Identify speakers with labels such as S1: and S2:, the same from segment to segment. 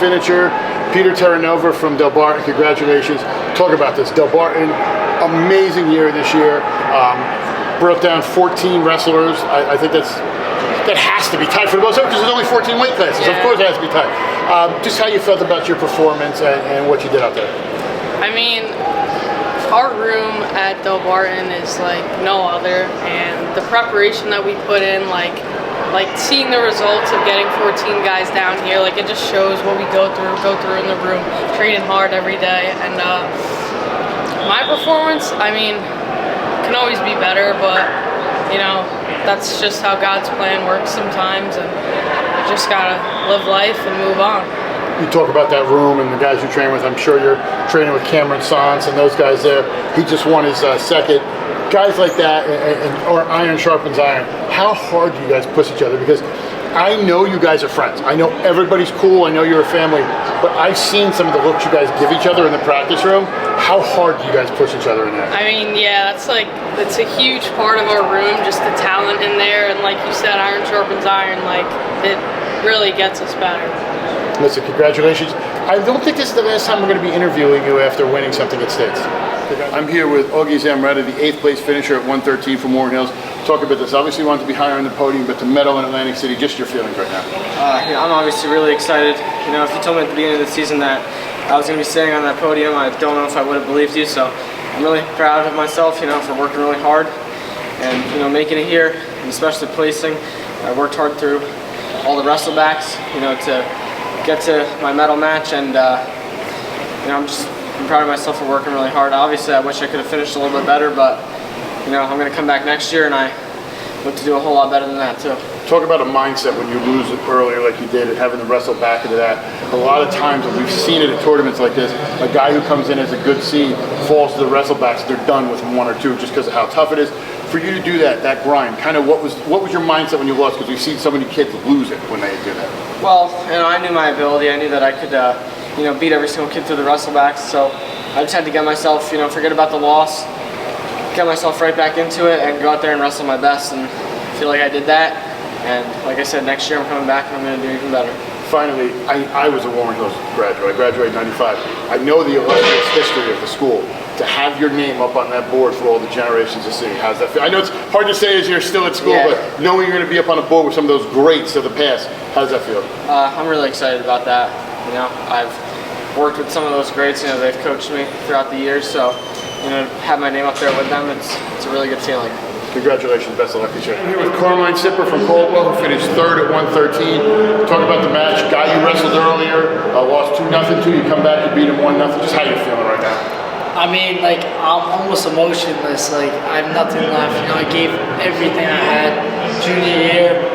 S1: finisher, Peter Terranova from Delbarton. Congratulations. Talk about this. Delbarton, amazing year this year. Brought down 14 wrestlers. I think that has to be tight for the most because there's only 14 weight classes. Yeah. Of course it has to be tight. Just how you felt about your performance and what you did out there.
S2: I mean, our room at Delbarton is like no other, and the preparation that we put in, like seeing the results of getting 14 guys down here, like it just shows what we go through in the room, training hard every day. And my performance, I mean, can always be better, but you know, that's just how God's plan works sometimes, and you just gotta live life and move on.
S1: You talk about that room and the guys you train with. I'm sure you're training with Cameron Sons and those guys there. He just won his second. Guys like that, or iron sharpens iron. How hard do you guys push each other? Because I know you guys are friends. I know everybody's cool. I know you're a family. But I've seen some of the looks you guys give each other in the practice room. How hard do you guys push each other in there?
S2: I mean, yeah, it's a huge part of our room, just the talent in there. And like you said, iron sharpens iron. Like, it really gets us better.
S1: Listen, congratulations. I don't think this is the last time we're going to be interviewing you after winning something at States. I'm here with Augie Szamreta, the 8th place finisher at 113 from Warren Hills. Talk about this. Obviously you want to be higher on the podium, but to medal in Atlantic City, just your feelings right now.
S3: Yeah, I'm obviously really excited. You know, if you told me at the beginning of the season that I was going to be sitting on that podium, I don't know if I would have believed you. So I'm really proud of myself, you know, for working really hard and, you know, making it here, and especially placing. I worked hard through all the wrestlebacks, you know, to get to my medal match, and you know, I'm proud of myself for working really hard. Obviously, I wish I could have finished a little bit better, but you know, I'm going to come back next year, and I look to do a whole lot better than that too.
S1: Talk about a mindset when you lose it earlier like you did and having to wrestle back into that. A lot of times when we've seen it at tournaments like this, a guy who comes in as a good seed falls to the wrestlebacks, they're done with 1 or 2 just because of how tough it is. For you to do that grind, kind of what was your mindset when you lost? Because we've seen so many kids lose it when they do that.
S3: Well, you know, I knew my ability. I knew that I could, you know, beat every single kid through the wrestlebacks. So I just had to get myself, you know, forget about the loss, get myself right back into it, and go out there and wrestle my best. And I feel like I did that. And like I said, next year I'm coming back and I'm going to do even better.
S1: Finally, I was a Warren Hills graduate. I graduated in '95. I know the illustrious history of the school. To have your name up on that board for all the generations to see, how's that feel? I know it's hard to say as you're still at school, yeah, but knowing you're going to be up on a board with some of those greats of the past, how does that feel? I'm really excited about that. You know, I've worked with some of those greats. You know, they've coached me throughout the years, so you know, have my name up there with them, it's a really good feeling. Congratulations, best of luck this year. I'm here with Carmine from Caldwell, who finished 3rd at 113. Talk about the match. Guy you wrestled earlier, lost 2-0 to. You come back, you beat him 1-0. Just how you feeling right now?
S4: I mean, like, I'm almost emotionless. Like, I have nothing left. You know, I gave everything I had junior year.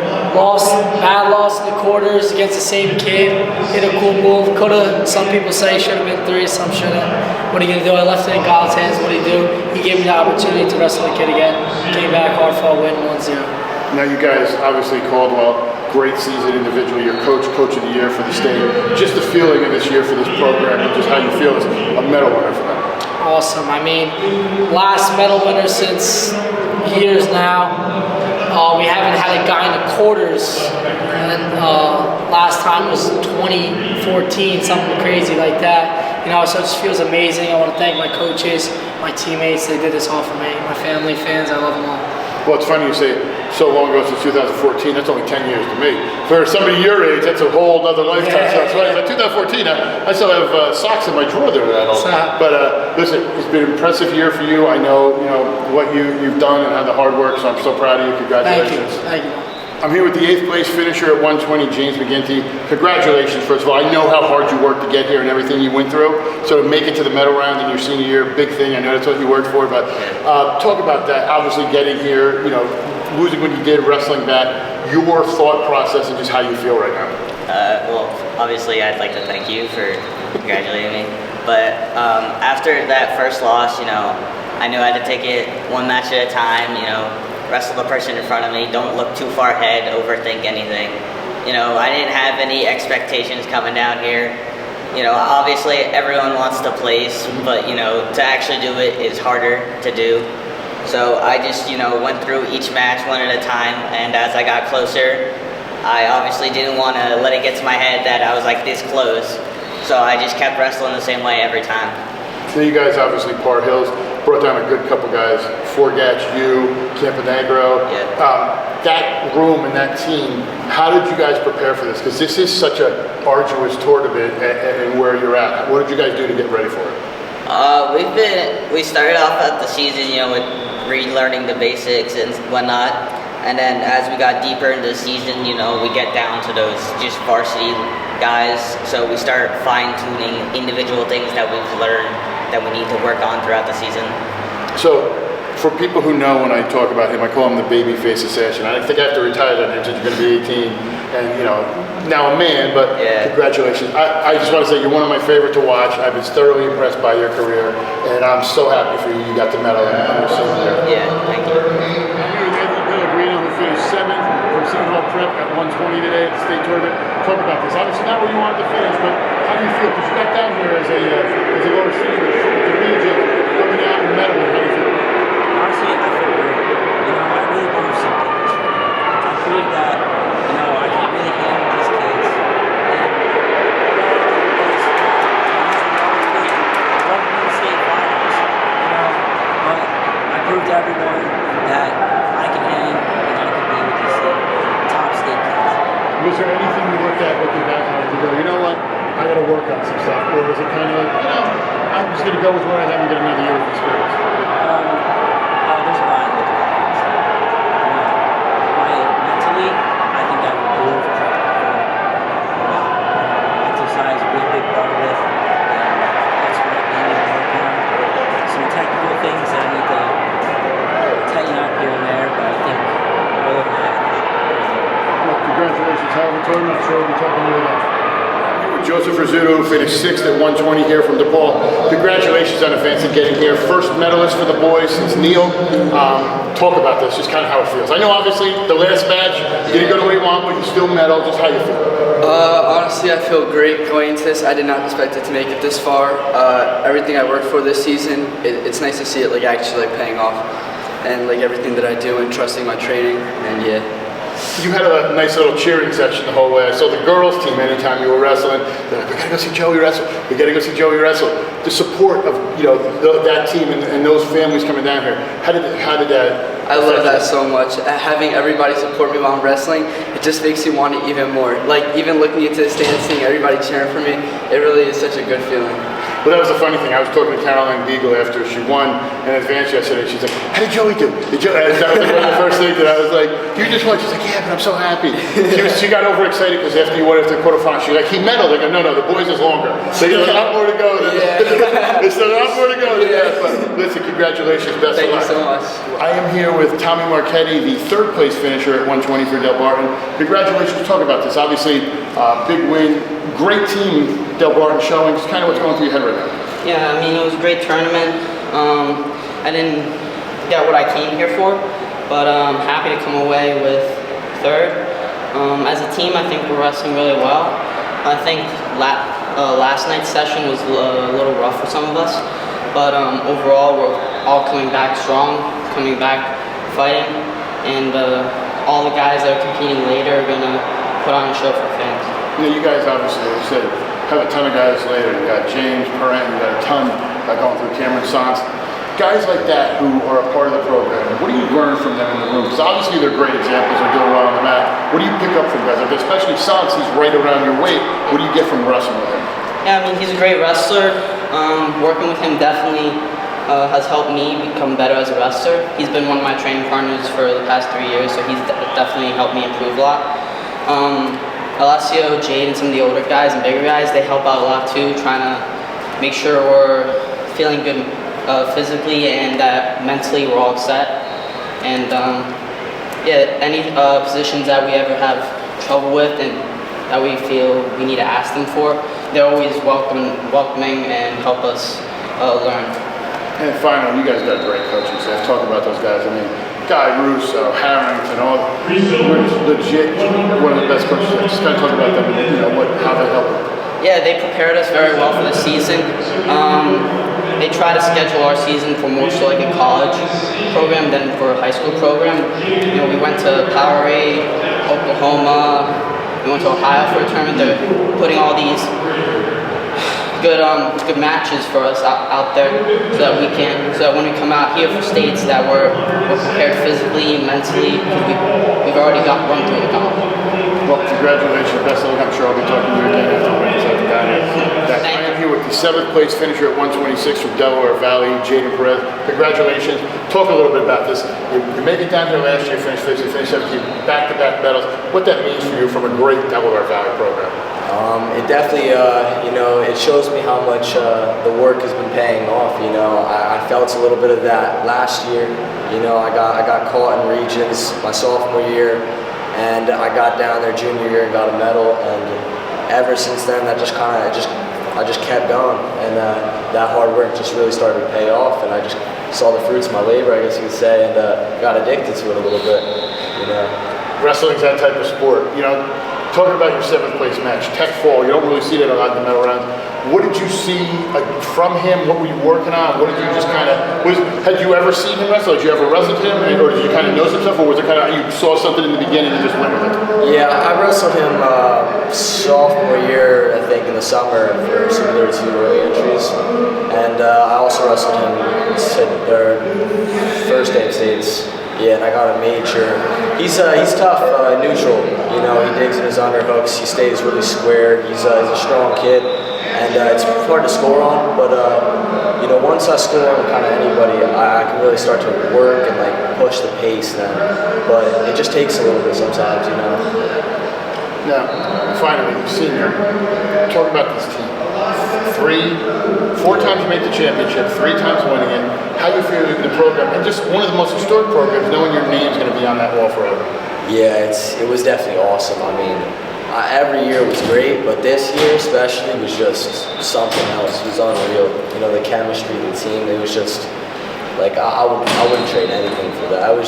S4: Bad loss in the quarters against the same kid. Hit a cool move. Coulda, some people say should have been 3, some shouldn't. What are you gonna do? I left it in God's hands. What did he do? He gave me the opportunity to wrestle the kid again. Came back hard for a win, 1-0.
S1: Now you guys, obviously Caldwell, great season individually. You're coach of the year for the state. Just the feeling of this year for this program, and just how you feel as a medal winner for them.
S4: Awesome. I mean, last medal winner since years now. We haven't had a guy in the quarters, and last time was 2014, something crazy like that. You know, so it just feels amazing. I want to thank my coaches, my teammates. They did this all for me. My family, fans, I love them all.
S1: Well, it's funny you say so long ago since 2014. That's only 10 years to me. For somebody your age, that's a whole other lifetime. Yeah, so it's funny. Like 2014, I still have socks in my drawer there that old. But listen, it's been an impressive year for you. I know, you know what you've done and how the hard work. So I'm so proud of you. Congratulations.
S4: Thank you.
S1: I'm here with the 8th place finisher at 120, James McGinty. Congratulations, first of all. I know how hard you worked to get here and everything you went through. So to make it to the medal round in your senior year, big thing. I know that's what you worked for, but talk about that. Obviously getting here, you know, losing when you did, wrestling back, your thought process and just how you feel right now.
S5: Well, obviously I'd like to thank you for congratulating me. But after that first loss, you know, I knew I had to take it one match at a time, you know, wrestle the person in front of me, don't look too far ahead, overthink anything. You know, I didn't have any expectations coming down here. You know, obviously everyone wants to place, but you know, to actually do it is harder to do. So I just, you know, went through each match one at a time, and as I got closer, I obviously didn't want to let it get to my head that I was like this close. So I just kept wrestling the same way every time.
S1: So you guys obviously Part Hills brought down a good couple guys, Forgatch, you, Camponegro.
S5: Yeah.
S1: That room and that team, how did you guys prepare for this? Because this is such an arduous tournament and where you're at. What did you guys do to get ready for it?
S5: We started off at the season, with relearning the basics and whatnot. And then as we got deeper into the season, we get down to those just varsity guys. So we start fine-tuning individual things that we've learned that we need to work on throughout the season.
S1: So for people who know when I talk about him, I call him the babyface assassin. I think I have to retire that name since you're going to be 18 and, now a man, but
S5: yeah.
S1: Congratulations. I just want to say you're one of my favorite to watch. I've been thoroughly impressed by your career, and I'm so happy for you. You got the medal and you're so there.
S5: Yeah, thank you.
S1: Pellegrino, who finished 7th from Seton Prep at 120 today at the state tournament. Talk about this. Obviously not where you wanted to finish, but how do you feel? Because you got down here as a lower senior, the region, coming out and medaling. How do you feel?
S6: Honestly, I feel great. I really proved something. I proved that, I can really hang with these kids. And one win state finals, but I proved to everyone that I can hang and I can be with these top state kids.
S1: Was there anything you looked at looking back on it to go, you know what, I got to work on some stuff? Or was it kind of like, I'm just going to go with what I have and get another year of experience?
S6: There's a lot of things. Mentally, I think I've improved. Mental side is a really big part of it. And that's what I need to work on. Some technical things that I need to tighten up here and there, but I think other than that,
S1: Well, congratulations. Hell of a tournament. I'm sure we'll be talking to you about. Joseph Rizzuto finished 6th at 120 here from Depaul. Congratulations on advancing getting here. First medalist for the boys since Neil. Talk about this, just kind of how it feels. I know obviously the last match, you didn't go the way you want, but you still medal. Just how you feel?
S7: Honestly, I feel great going into this. I did not expect it to make it this far. Everything I worked for this season, it's nice to see it actually paying off. And everything that I do and trusting my training, and yeah.
S1: You had a nice little cheering section the whole way. I saw the girls team anytime you were wrestling. They're like, we gotta go see Joey wrestle. We gotta go see Joey wrestle. The support of that team and those families coming down here. How did that?
S7: I love that so much. Having everybody support me while I'm wrestling, it just makes you want it even more. Even looking into the stand, seeing everybody cheering for me, it really is such a good feeling.
S1: Well, that was the funny thing. I was talking to Caroline Beagle after she won and advanced yesterday. She's like, how did Joey do? That was one of the first things that I was like, you just won. She's like, yeah, but I'm so happy. She got overexcited because after you won after the quarterfinals, she's like, he medaled. Like, no, the boys is longer. So there's a lot more to go. There's a lot more to go than that. But listen, congratulations. Best of luck.
S7: Thank you so much.
S1: I am here with Tommy Marchetti, the 3rd place finisher at 120 for Delbarton. Congratulations. Talk about this. Obviously, big win. Great team, Delbarton showing. Just kind of what's going through your head right now.
S8: Yeah, it was a great tournament. I didn't get what I came here for, but I'm happy to come away with 3rd. As a team, I think we're wrestling really well. I think last night's session was a little rough for some of us, but overall we're all coming back strong, coming back fighting, and all the guys that are competing later are going to put on a show for fans.
S1: You guys obviously, like you said, have a ton of guys later. You got James, Perez, you got a ton going through Cameron Sans. Guys like that who are a part of the program, what do you learn from them in the room? Because obviously they're great examples, they're doing well on the mat. What do you pick up from guys like that? Especially Sans, he's right around your weight. What do you get from wrestling with him?
S8: Yeah, he's a great wrestler. Working with him definitely has helped me become better as a wrestler. He's been one of my training partners for the past 3 years, so he's definitely helped me improve a lot. Alessio, Jaden, some of the older guys and bigger guys, they help out a lot too, trying to make sure we're feeling good physically and that mentally we're all set. And any positions that we ever have trouble with and that we feel we need to ask them for, they're always welcoming and help us learn.
S1: And finally, you guys got a great coaching staff. Talk about those guys. Guy Russo, Harrington, all legit, one of the best coaches. Just kind of talk about them and how they help them.
S8: Yeah, they prepared us very well for the season. They try to schedule our season for more so like a college program than for a high school program. We went to Powerade, Oklahoma. We went to Ohio for a tournament. They're putting all these good matches for us out there, so that when we come out here for states that we're prepared physically, mentally. We've already run through the gauntlet.
S1: Well, congratulations, best of luck. I'm sure I'll be talking to you again after the wins out down here. I am here with the 7th place finisher at 126 from Delaware Valley, Jaden Perez. Congratulations. Talk a little bit about this. You made it down here last year, finished 5th, you finished 17th, back-to-back medals. What that means for you from a great Delaware Valley program?
S9: It definitely, it shows me how much the work has been paying off. I felt a little bit of that last year. I got caught in regions my sophomore year, and I got down there junior year and got a medal. And ever since then, I just kept going, and that hard work just really started to pay off. And I just saw the fruits of my labor, I guess you could say, and got addicted to it a little bit.
S1: Wrestling's that type of sport. Talking about your 7th place match, Tech Fall, you don't really see that a lot in the medal rounds. What did you see from him? What were you working on? What did you just had you ever seen him wrestle? Did you ever wrestle him? Or did you kind of know some stuff? Or was it you saw something in the beginning and just went with it?
S9: Yeah, I wrestled him sophomore year, I think, in the summer for some of their 2 early entries. And I also wrestled him their first day of states. Yeah, and I got a major. He's tough, neutral. He digs in his underhooks. He stays really square. He's a strong kid, and it's hard to score on. But once I score on kind of anybody, I can really start to work and push the pace then. But it just takes a little bit sometimes,
S1: Now, finally, senior, talk about this team. 4 times you made the championship, 3 times winning it. How you feel in the program, and just one of the most historic programs, knowing your name's going to be on that wall forever.
S9: Yeah, it was definitely awesome. I mean, every year was great, but this year especially was just something else. It was unreal. The chemistry of the team, it was just I wouldn't trade anything for that. I don't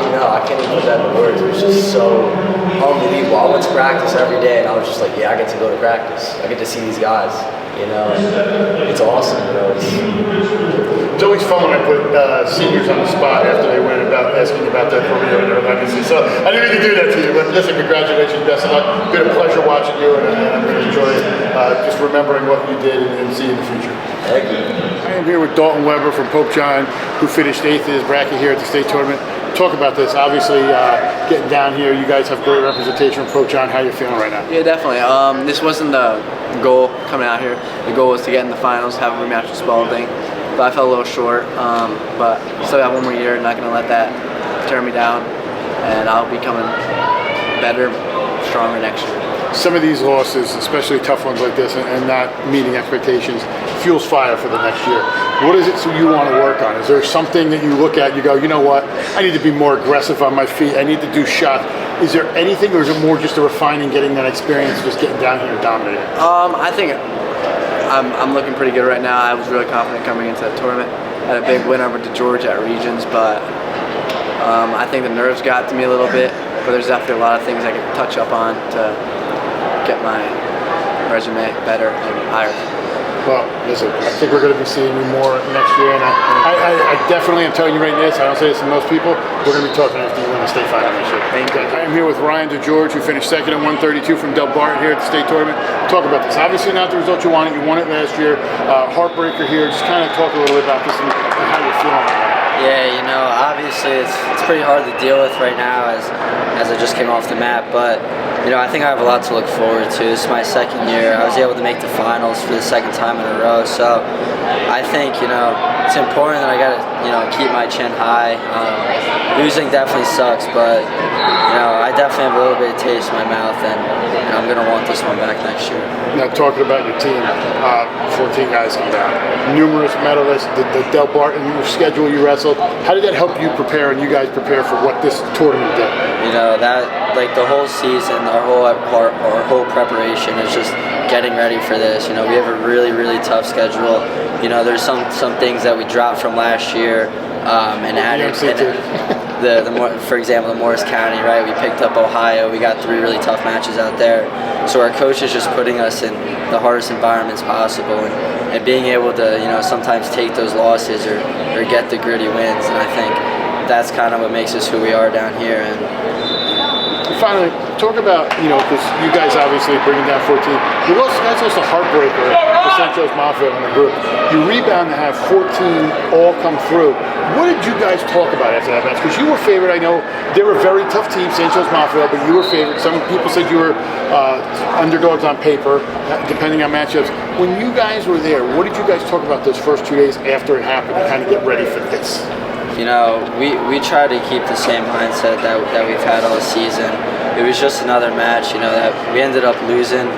S9: even know. I can't even put that in words. It was just so unbelievable. I went to practice every day, and I was just like, yeah, I get to go to practice. I get to see these guys. It's awesome.
S1: It's always fun when I put seniors on the spot after they win about asking about their career and their legacy. So I didn't mean to do that to you, but listen, congratulations, best of luck. It's been a pleasure watching you, and I'm going to enjoy it. Just remembering what you did and see in the future.
S9: Thank you.
S1: I am here with Dalton Weber from Pope John, who finished 8th in his bracket here at the state tournament. Talk about this. Obviously, getting down here, you guys have great representation from Pope John. How are you feeling right now?
S10: Yeah, definitely. This wasn't the goal coming out here. The goal was to get in the finals, have a rematch with Spalding. But I fell a little short. But still got 1 more year. Not going to let that tear me down. And I'll be coming better, stronger next year.
S1: Some of these losses, especially tough ones like this, and not meeting expectations, fuels fire for the next year. What is it you want to work on? Is there something that you look at, you go, you know what, I need to be more aggressive on my feet, I need to do shots. Is there anything, or is it more just a refining, getting that experience, just getting down here and dominating?
S10: I think I'm looking pretty good right now. I was really confident coming into that tournament. I had a big win over DeGeorge at Regions, but I think the nerves got to me a little bit, but there's definitely a lot of things I could touch up on to get my resume better and higher.
S1: Well, listen, I think we're going to be seeing you more next year, and I definitely am telling you right now, so I don't say this to most people, we're going to be talking after you win the state final next year.
S10: Thank you.
S1: I am here with Ryan DeGeorge, who finished 2nd at 132 from Delbarton here at the state tournament. Talk about this. Obviously not the result you wanted. You won it last year. Heartbreaker here. Just kind of talk a little bit about this and how you're feeling right now.
S11: Yeah, obviously it's pretty hard to deal with right now as I just came off the mat, but I think I have a lot to look forward to. This is my 2nd year. I was able to make the finals for the 2nd time in a row, so I think it's important that I got to keep my chin high. Losing definitely sucks, but I definitely have a little bit of taste in my mouth, and I'm going to want this one back next year.
S1: Now, talking about your team, 14 guys come down, numerous medalists, the Delbarton schedule you wrestled. How did that help you prepare and you guys prepare for what this tournament did?
S11: That the whole season, our whole preparation is just getting ready for this. We have a really, really tough schedule. There's some things that we dropped from last year and added. For example, the Morris County, right? We picked up Ohio. We got 3 really tough matches out there. So our coach is just putting us in the hardest environments possible, and being able to, sometimes take those losses or get the gritty wins. And I think that's kind of what makes us who we are down here. And
S1: finally, talk about, because you guys obviously bringing down 14. You guys lost a heartbreaker to St. Joe's Mafia in the group. You rebound to have 14 all come through. What did you guys talk about after that match? Because you were favored. I know they were a very tough team, St. Joe's Mafia, but you were favored. Some people said you were underdogs on paper, depending on matchups. When you guys were there, what did you guys talk about those first 2 days after it happened to kind of get ready for this?
S11: We try to keep the same mindset that we've had all season. It was just another match, that we ended up losing.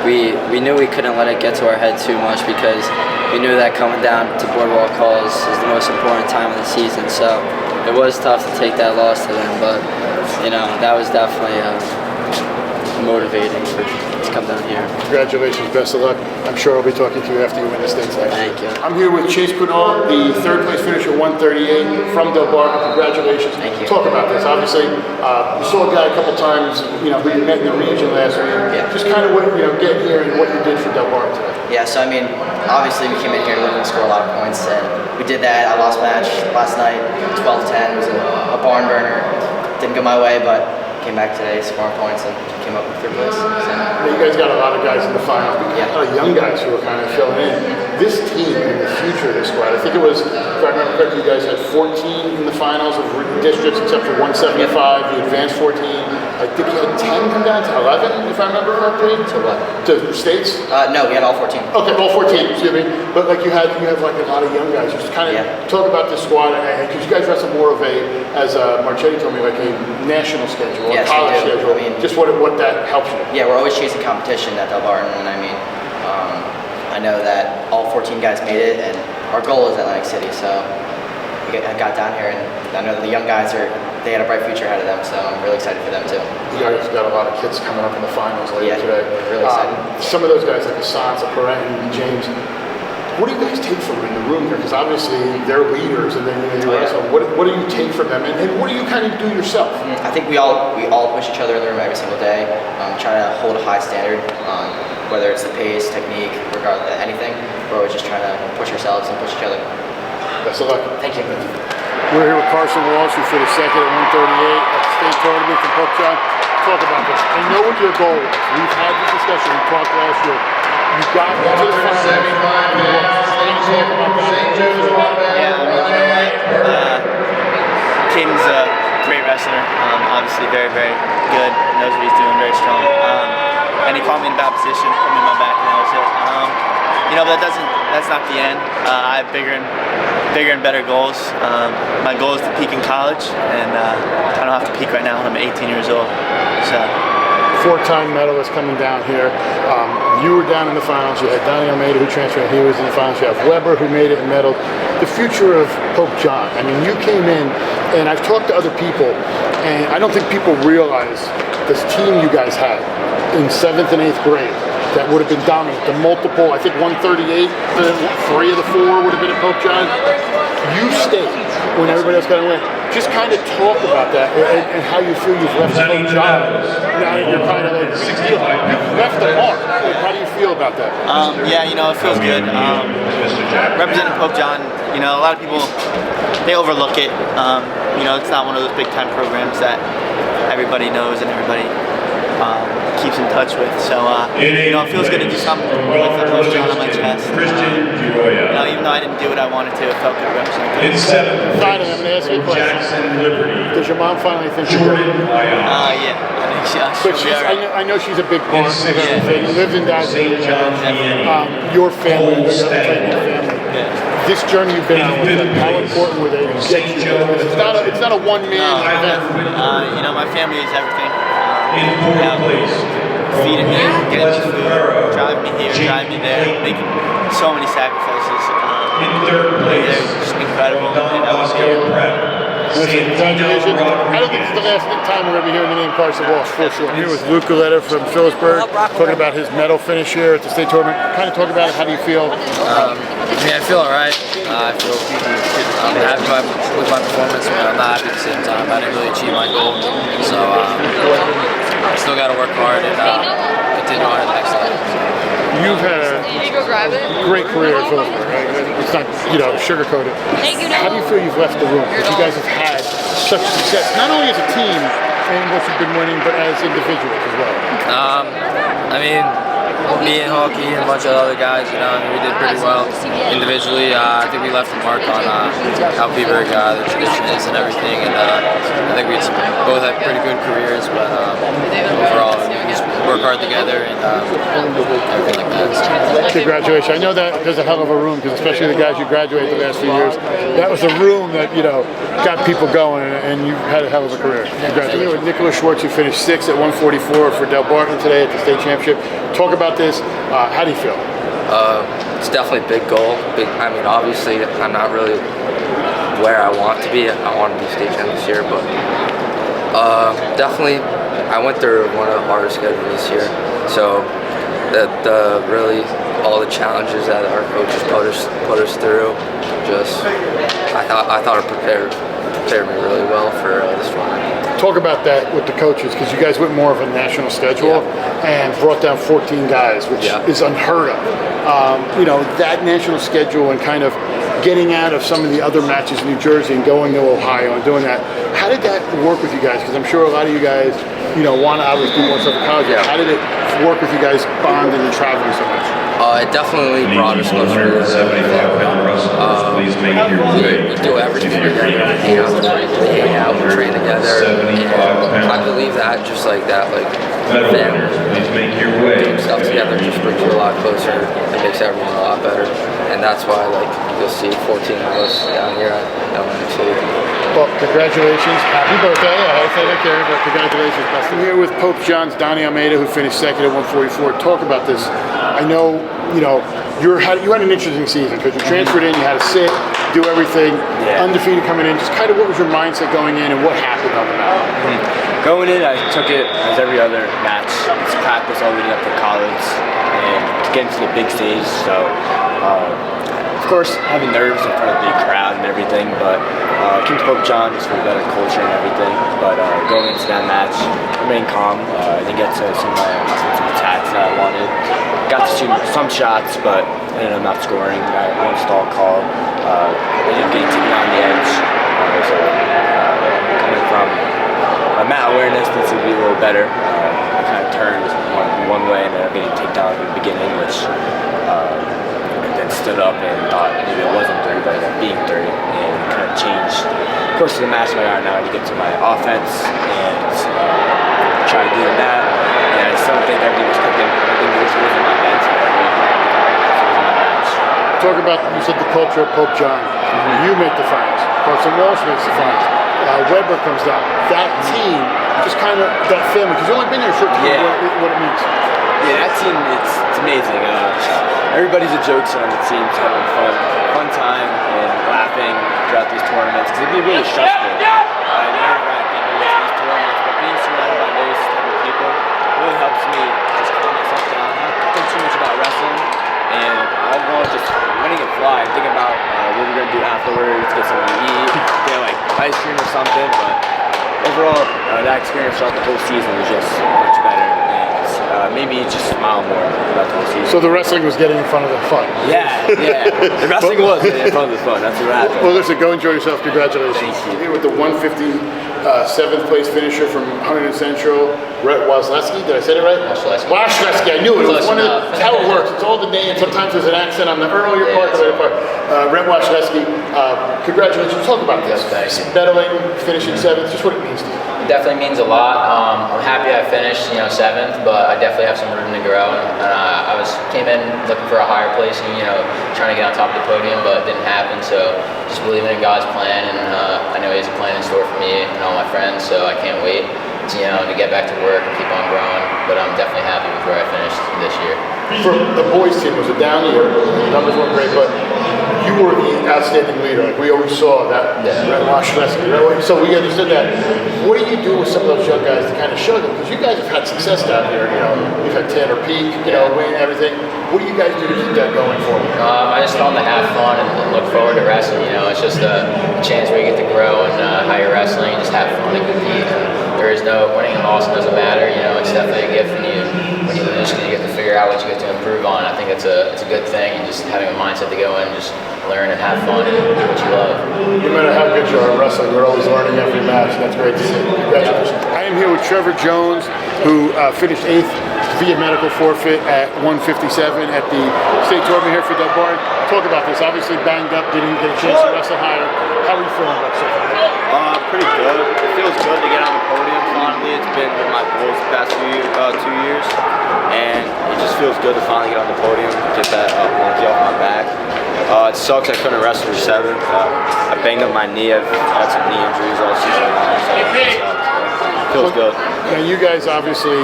S11: We knew we couldn't let it get to our head too much because we knew that coming down to boardwalk calls is the most important time of the season. So it was tough to take that loss to them, but that was definitely motivating to come down here.
S1: Congratulations, best of luck. I'm sure I'll be talking to you after you win the stakes next year.
S11: Thank you.
S1: I'm here with Chase Quenault, the third place finisher, 138 from Delbarton. Congratulations.
S5: Thank you.
S1: Talk about this. Obviously, you saw a guy a couple times, who you met in the region last week.
S5: Yeah.
S1: Just kind of what, get here and what you did for Delbarton today.
S5: Yeah, so obviously we came in here looking to score a lot of points, and we did that. I lost match last night, 12-10. It was a barn burner. Didn't go my way, but came back today, scoring points, and came up with 3rd place. So.
S1: You guys got a lot of guys in the finals, but
S5: Yeah.
S1: a lot of young guys who are kind of filling in. This team and the future of this squad, I think it was, if I remember correctly, you guys had 14 in the finals of districts except for 175. You advanced 14. I think you had 10 come down to 11, if I remember correctly.
S5: To what?
S1: To states?
S5: No, we had all 14.
S1: Okay, all 14, excuse me. But you have like a lot of young guys. Just kind of talk about this squad, because you guys wrestle more of as Marchetti told me, like a national schedule,
S5: Yes,
S1: a college
S5: we do.
S1: schedule. Just what that helps you.
S5: Yeah, we're always chasing competition at Delbarton, and I know that all 14 guys made it, and our goal is Atlantic City, so I got down here, and I know the young guys they had a bright future ahead of them, so I'm really excited for them too.
S1: You guys got a lot of kids coming up in the finals later today.
S5: Really excited.
S1: Some of those guys like Assange, Perez, and James. What do you guys take from them in the room here? Because obviously they're leaders, and then so what do you take from them, and what do you kind of do yourself?
S5: I think we all push each other in the room every single day. Try to hold a high standard, whether it's the pace, technique, regardless of anything. We're always just trying to push ourselves and push each other.
S1: Best of luck.
S5: Thank you.
S1: We're here with Carson Walsh, who finished second at 138 at the state tournament from Popejohn. Talk about this. I know what your goal is. We've had this discussion. We talked last year. You got into the finals.
S12: Caden's a great wrestler. Obviously very, very good. Knows what he's doing, very strong. And he caught me in a bad position, put me in my back, and that was it. But that's not the end. I have bigger and better goals. My goal is to peak in college, and I don't have to peak right now when I'm 18 years old. So.
S1: 4-time medalist coming down here. You were down in the finals. You had Donny Almeyda, who transferred. He was in the finals. You have Weber, who made it and medaled. The future of Popejohn. You came in, and I've talked to other people, and I don't think people realize this team you guys had in 7th and 8th grade that would have been dominant. The multiple, I think 138, 3 of the 4 would have been at Popejohn. You stayed when everybody else got to win. Just kind of talk about that and how you feel you've left Popejohn. Now you're kind of you've left the mark. How do you feel about that?
S12: It feels good. Representing Popejohn, a lot of people, they overlook it. It's not one of those big time programs that everybody knows and everybody keeps in touch with. So, it feels good to do something with the Popejohn on my chest. Even though I didn't do what I wanted to, it felt good to represent them.
S1: Finally, I'm going to ask you a question. Does your mom finally think you're good?
S12: Yeah, I think she'll be all right.
S1: I know she's a big part of everything. You lived and died in your family, your family. This journey you've been on with them, how important were they to get you? It's not a one-man event.
S12: My family is everything. Feeding me, getting me food, driving me here, driving me there, making so many sacrifices. They're just incredible. And I was here.
S1: Congratulations. I don't think it's the last time we're ever hearing the name Carson Walsh, for sure. I'm here with Geleta from Phillipsburg, talking about his medal finish here at the state tournament. Kind of talk about it. How do you feel?
S13: I feel alright. I'm happy with my performance, but I'm not happy at the same time. I didn't really achieve my goal. So I still got to work hard and continue on to the next level.
S1: You've had a great career at Phillipsburg, right? It's not, sugar-coated. How do you feel you've left the room? Because you guys have had such success, not only as a team, and what you've been winning, but as individuals as well?
S13: I mean, me and Hockey and a bunch of other guys, you know, I mean, we did pretty well individually. I think we left a mark on how Phillipsburg, the tradition is and everything, and I think we both had pretty good careers, but overall, we just work hard together and everything like that.
S1: Congratulations. I know that there's a hell of a room, because especially the guys you graduated the last few years, that was a room that, you know, got people going, and you had a hell of a career. Congratulations. With Nicholas Schwartz, you finished 6th at 144 for Delbarton today at the state championship. Talk about this. How do you feel?
S11: It's definitely a big goal. I mean, obviously, I'm not really where I want to be. I want to be state champion this year, but definitely, I went through one of the hardest schedules this year. So the really all the challenges that our coaches put us through, I thought it prepared me really well for this one.
S1: Talk about that with the coaches, because you guys went more of a national schedule and brought down 14 guys, which is unheard of. You know, that national schedule and kind of getting out of some of the other matches in New Jersey and going to Ohio and doing that. How did that work with you guys? Because I'm sure a lot of you guys, you know, want to obviously do more stuff in college. How did it work with you guys bonding and traveling so much?
S11: It definitely brought us closer. We do everything together. We hang out, we train together. And I believe that, just like that, like family, doing stuff together just brings you a lot closer. It makes everyone a lot better. And that's why, like, you'll see 14 of us down here at LNC.
S1: Well, congratulations. Happy birthday. I hope I don't care, but congratulations. I'm here with Pope John's Donny Almeyda, who finished 2nd at 144. Talk about this. I know, you know, you had an interesting season because you transferred in, you had to sit, do everything, undefeated coming in. Just kind of what was your mindset going in and what happened on the mat?
S14: Going in, I took it as every other match. It's practice all leading up to college and to get into the big stage. So, of course, having nerves in front of a big crowd and everything, but came to Pope John just for better culture and everything. But going into that match, remained calm. I didn't get to some attacks that I wanted. Got to shoot some shots, but ended up not scoring. Got one stall call. Ended up getting taken on the edge. So coming from my mat awareness needs to be a little better. I kind of turned one way and ended up getting taken down at the beginning, which then stood up and thought maybe it wasn't 3, but it ended up being 3, and kind of changed the course of the match. Right now to get to my offense and try doing that. And I still don't think everything was cooking. I think it was in my head. So it was my match.
S1: Talk about, you said the culture of Pope John. You make the finals. Carson Walsh makes the finals. Weber comes down. That team, just kind of that family, because you've only been there a short time, what it means.
S14: Yeah, that team, it's amazing. Everybody's a jokester on the team, just having fun time and laughing throughout these tournaments, because it'd be really stressful. Nerve-wracking these tournaments, but being surrounded by those type of people really helps me just calm myself down, not think too much about wrestling, and all in all, just letting it fly, thinking about what we're going to do afterwards, get something to eat, get like ice cream or something, but overall, that experience throughout the whole season was just much better. Maybe just smile more about the whole season.
S1: So the wrestling was getting in front of the fun.
S14: Yeah. The wrestling was getting in front of the fun. That's what happened.
S1: Well, listen, go enjoy yourself. Congratulations.
S14: Thank you.
S1: Here with the 157th place finisher from Hunterdon Central, Rhett Waszleski. Did I say it right? Waszleski. I knew it. It was one of the, that's how it works. It's all the names. Sometimes there's an accent on the earlier part, the later part. Rhett Waszleski, congratulations. Talk about this. Medaling, finishing 7th, just what it means to you.
S15: It definitely means a lot. I'm happy I finished, 7th, but I definitely have some room to grow. And I came in looking for a higher place and trying to get on top of the podium, but it didn't happen. So just believing in God's plan, and I know He has a plan in store for me and all my friends. So I can't wait to get back to work and keep on growing. But I'm definitely happy with where I finished this year.
S1: For the boys team, it was a down year. The numbers weren't great, but you were the outstanding leader. Like we always saw that. Waszleski. So we understood that. What do you do with some of those young guys to kind of show them? Because you guys have had success down here. You've had Tanner Peak, win everything. What do you guys do to keep that going for you?
S15: I just tell them to have fun and look forward to wrestling. It's just a chance where you get to grow and how you're wrestling. You just have fun and compete. And there is no winning and losing doesn't matter. It's definitely a gift when you lose, because you get to figure out what you get to improve on. I think it's a good thing, and just having a mindset to go in, just learn and have fun and do what you love.
S1: No matter how good you are at wrestling, you're always learning every match, and that's great to see. Congratulations. I am here with Trevor Jones, who finished 8th via medical forfeit at 157 at the state tournament here for Delbarton. Talk about this. Obviously banged up, didn't get a chance to wrestle higher. How are you feeling about so far?
S14: Pretty good. It feels good to get on the podium finally. It's been one of my goals the past 2 years, and it just feels good to finally get on the podium, get that monkey off my back. It sucks I couldn't wrestle for 7th. I banged up my knee. I've had some knee injuries all season long, so it feels good.
S1: Now you guys obviously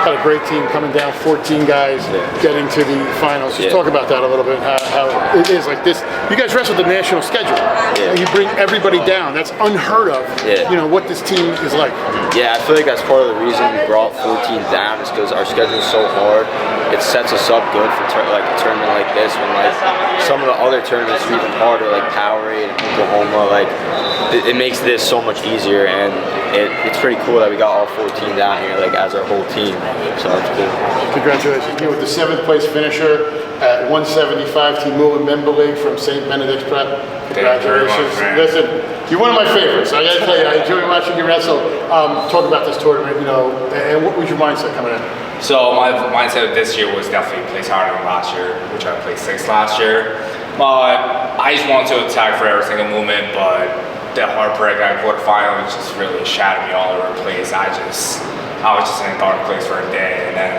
S1: had a great team coming down, 14 guys getting to the finals. Just talk about that a little bit, how it is like this. You guys wrestled the national schedule. And you bring everybody down. That's unheard of, you know, what this team is like.
S14: Yeah, I feel like that's part of the reason we brought 14 down is because our schedule is so hard. It sets us up good for like a tournament like this when like some of the other tournaments are even harder, like Powerade and Oklahoma. Like it makes this so much easier, and it's pretty cool that we got all 14 down here, like as our whole team. So it's good.
S1: Congratulations. Here with the 7th place finisher at 175, Timur Membeleg from St. Benedict's Prep. Congratulations. Listen, you're one of my favorites. I gotta tell you, I enjoy watching you wrestle. Talk about this tournament, you know, and what was your mindset coming in?
S16: So my mindset this year was definitely place harder than last year, which I placed 6th last year. I just wanted to attack for every single movement, but the heartbreak at quarterfinal just really shattered me all over the place. I was just in a dark place for a day, and then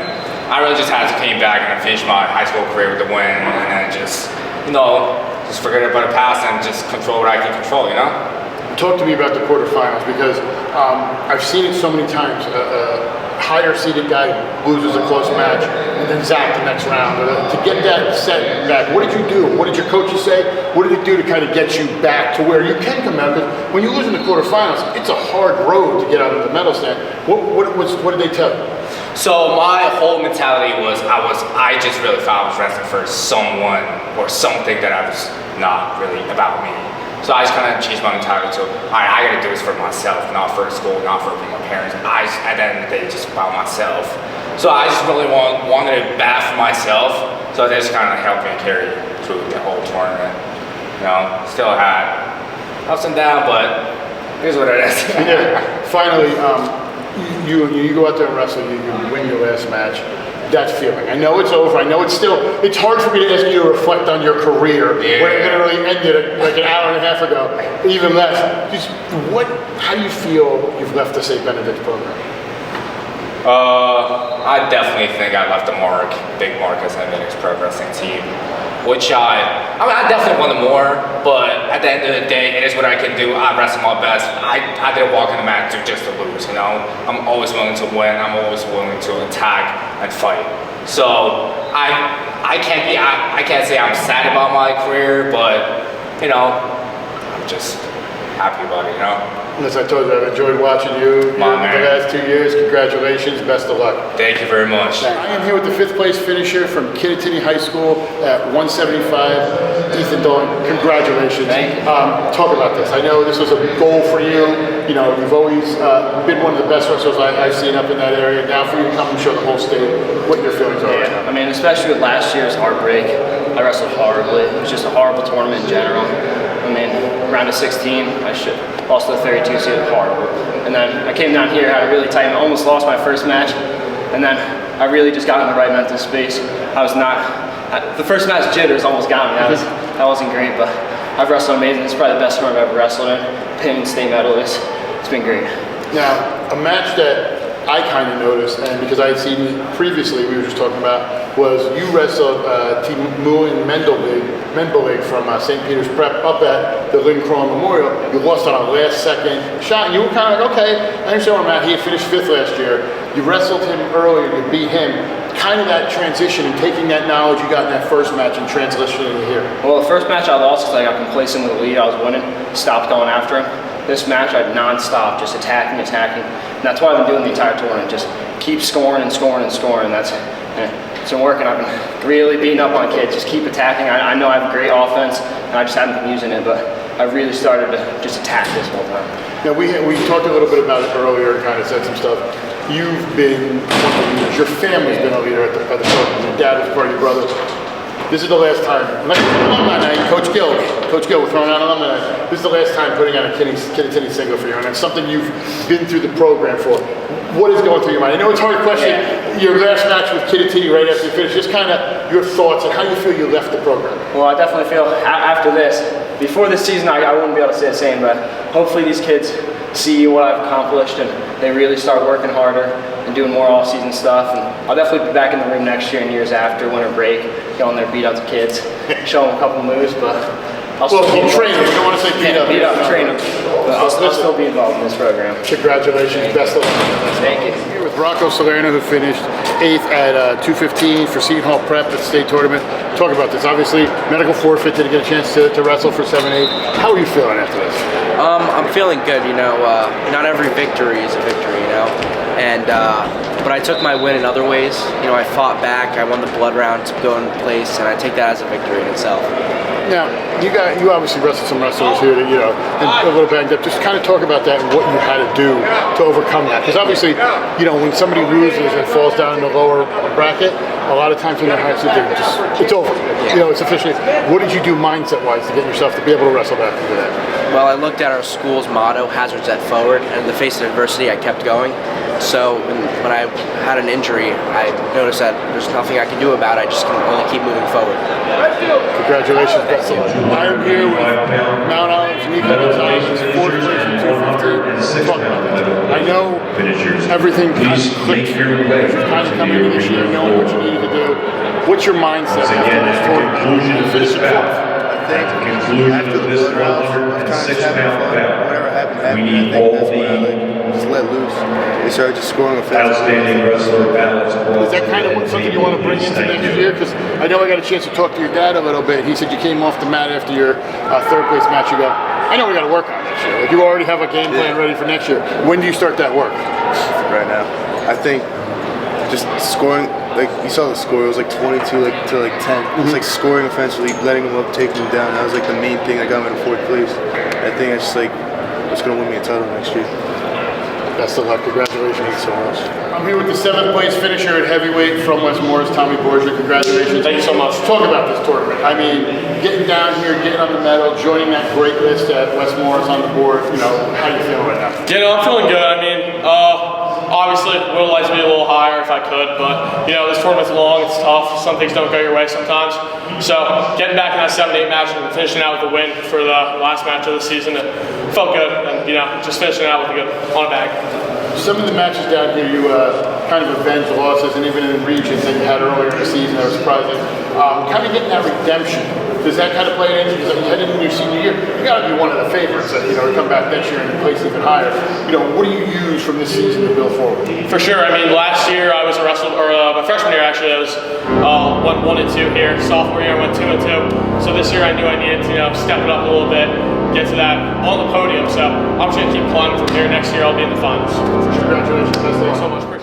S16: I really just had to came back and finish my high school career with a win, and then just, you know, just forget about the past and just control what I can control, you know?
S1: Talk to me about the quarterfinals, because I've seen it so many times. Higher seeded guy loses a close match, and then Zach the next round. To get that set back, what did you do? What did your coaches say? What did it do to kind of get you back to where you can come out? Because when you lose in the quarterfinals, it's a hard road to get out of the medal stand. What did they tell you?
S16: So my whole mentality was I just really thought I was wrestling for someone or something that I was not really about me. So I just kind of changed my mentality to, all right, I got to do this for myself, not for school, not for my parents. At the end of the day, just about myself. So I just really wanted it bad for myself. So that just kind of helped me carry through the whole tournament. You know, still had ups and downs, but here's what it is.
S1: Yeah. Finally, you go out there and wrestle, you win your last match. That feeling. I know it's over. I know it's hard for me to ask you to reflect on your career when it literally ended like an hour and a half ago, even less. Just how do you feel you've left the St. Benedict's program?
S16: I definitely think I left a big mark as St. Benedict's progressing team, which I definitely wanted more, but at the end of the day, it is what I can do. I wrestled my best. I didn't walk in the mat just to lose, you know? I'm always willing to win. I'm always willing to attack and fight. So I can't say I'm sad about my career, but, you know, I'm just happy about it, you know?
S1: As I told you, I've enjoyed watching you the last 2 years. Congratulations, best of luck.
S16: Thank you very much.
S1: I am here with the 5th place finisher from Kittatinny High School at 175, Ethan Dolan. Congratulations.
S15: Thank you.
S1: Talk about this. I know this was a goal for you. You know, you've always been one of the best wrestlers I've seen up in that area. Now for you to come and show the whole state what your feelings are right now.
S17: I mean, especially with last year's heartbreak, I wrestled horribly. It was just a horrible tournament in general. I mean, round of 16, I lost to the 32 seed, horrible. And then I came down here, had a really tight, I almost lost my first match. And then I really just got in the right mental space. The first match jitters almost got me. That wasn't great, but I've wrestled amazing. It's probably the best tournament I've ever wrestled in. Pin state medalist. It's been great.
S1: Now, a match that I kind of noticed, and because I had seen it previously, we were just talking about, was you wrestled Timur Membeleg from St. Peter's Prep up at the Lynn Cron Memorial. You lost on a last-second shot, and you were kind of like, okay, I understand where I'm at. He had finished 5th last year. You wrestled him earlier, you beat him. Kind of that transition and taking that knowledge you got in that first match and transitioning to here.
S17: Well, the first match I lost because I got complacent with the lead. I was winning, stopped going after him. This match, I'd non-stop, just attacking. And that's what I've been doing the entire tournament. Just keep scoring and scoring and scoring. It's been working. I've been really beating up on kids. Just keep attacking. I know I have great offense, and I just haven't been using it, but I've really started to just attack this whole time.
S1: Now, we talked a little bit about it earlier and kind of said some stuff. You've been one of the leaders. Your family's been a leader at the program. Your dad was part of your brother. this is the last time, like alumni night, Coach Gill, we're throwing out alumni night. This is the last time putting out a Kittatinny single for you, and it's something you've been through the program for. What is going through your mind? I know it's a hard question. Your last match with Kittatinny right after you finished, just kind of your thoughts and how you feel you left the program.
S17: Well, I definitely feel after this, before this season, I wouldn't be able to say the same, but hopefully these kids see what I've accomplished and they really start working harder and doing more off-season stuff. And I'll definitely be back in the room next year and years after, winter break, go in there, beat up the kids, show them a couple moves, but I'll still
S1: train them. You don't want to say beat up.
S17: Beat up, train them. But I'll still be involved in this program.
S1: Congratulations. Best of luck.
S17: Thank you.
S1: Here with Rocco Salerno, who finished 8th at 2:15 for Seton Hall Prep at the state tournament. Talk about this. Obviously, medical forfeit, didn't get a chance to wrestle for 7-8. How are you feeling after this?
S18: I'm feeling good, you know. Not every victory is a victory, you know. And but I took my win in other ways. You know, I fought back, I won the blood round to go in place, and I take that as a victory in itself.
S1: Now, you obviously wrestled some wrestlers here that, you know, and a little banged up. Just kind of talk about that and what you had to do to overcome that. Because obviously, you know, when somebody loses and falls down in the lower bracket, a lot of times when they're high, it's over. You know, it's officially. What did you do mindset-wise to get yourself to be able to wrestle back into that?
S18: Well, I looked at our school's motto, hazards at forward, and in the face of adversity, I kept going. So when I had an injury, I noticed that there's nothing I can do about it. I just can only keep moving forward.
S1: Congratulations, best of luck. I'm here with Mount Olive's Nico Gonzalez, 4th place in 215. Talk about that. I know everything kind of clicked for you. Kind of coming into this year, knowing what you needed to do. What's your mindset after this tournament? Finishing 4th.
S19: After the blood round, I kind of just having fun. Whatever happened. I think that's when I just let loose. They started just scoring offensively.
S1: Outstanding wrestler balance. Is that kind of something you want to bring into next year? Because I know I got a chance to talk to your dad a little bit. He said you came off the mat after your 3rd place match. You go, I know we got to work on next year. Like you already have a game plan ready for next year. When do you start that work?
S19: Right now. I think just scoring. Like you saw the score, it was like 22 to 10. It's like scoring offensively, letting them up, taking them down. That was like the main thing that got me in 4th place. I think it's just like what's gonna win me a title next year.
S1: Best of luck. Congratulations.
S19: Thanks so much.
S1: I'm here with the 7th place finisher at heavyweight from West Morris, Tommy Borgia. Congratulations.
S17: Thank you so much.
S1: Talk about this tournament. I mean, getting down here, getting on the medal, joining that great list at West Morris on the board. You know, how you feeling right now?
S20: Yeah, no, I'm feeling good. I mean, obviously, would like to be a little higher if I could, but you know, this tournament's long, it's tough. Some things don't go your way sometimes. So getting back in that 7-8 match and finishing out with a win for the last match of the season, it felt good. And you know, just finishing out with a good on a bag.
S1: Some of the matches down here, you kind of avenged losses, and even in regions that you had earlier in the season that were surprising. Kind of getting that redemption. Does that kind of play into? Because you headed into your senior year, you got to be one of the favorites. You know, to come back next year and place even higher. You know, what do you use from this season to build forward?
S20: For sure. I mean, last year I was a wrestler, or my freshman year actually, I was went 1-2 here. Sophomore year I went 2-2. So this year I knew I needed to, you know, step it up a little bit, get to that on the podium. So I'm just gonna keep climbing from here. Next year I'll be in the finals.
S1: Congratulations.
S20: Thanks so much.